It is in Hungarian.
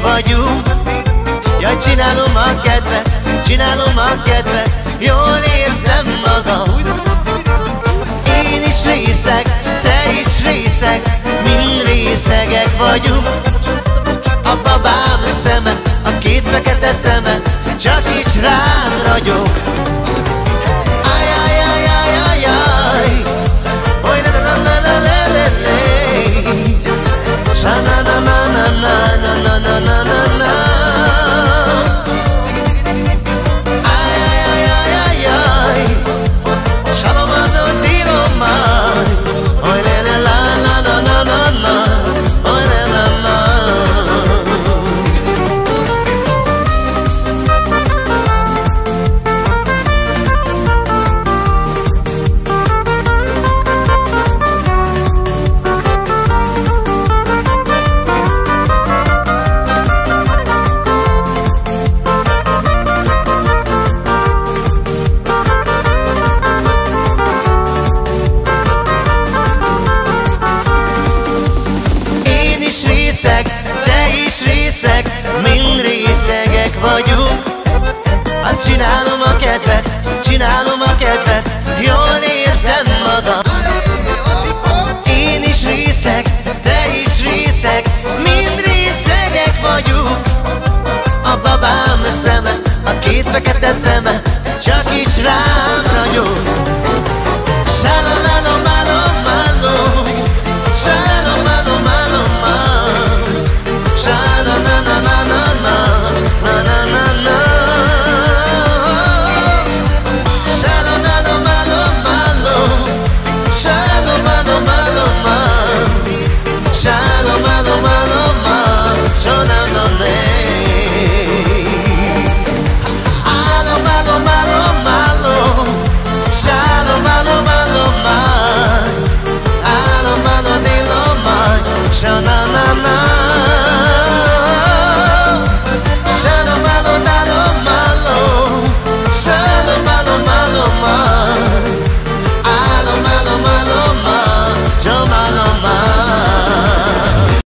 vagyunk. Jaj, csinálom a kedvet, jól érzem magam. Én is részeg, te is részeg, mind részegek vagyunk. A babám szeme, a két fekete szeme, csak így rám ragyog. Ajajajajajaj, oly la la la la la la la, sa na na na na na na na na na na. Ajajajajajaj, salomado dilomaj, oly la la la la na na na, oly la la la. Te is részeg, mind részegek vagyunk. Hát csinálom a kedvet, jól érzem magam. Én is részeg, te is részeg, mind részegek vagyunk. A babám szeme, a két fekete szeme, csak így rám ragyog.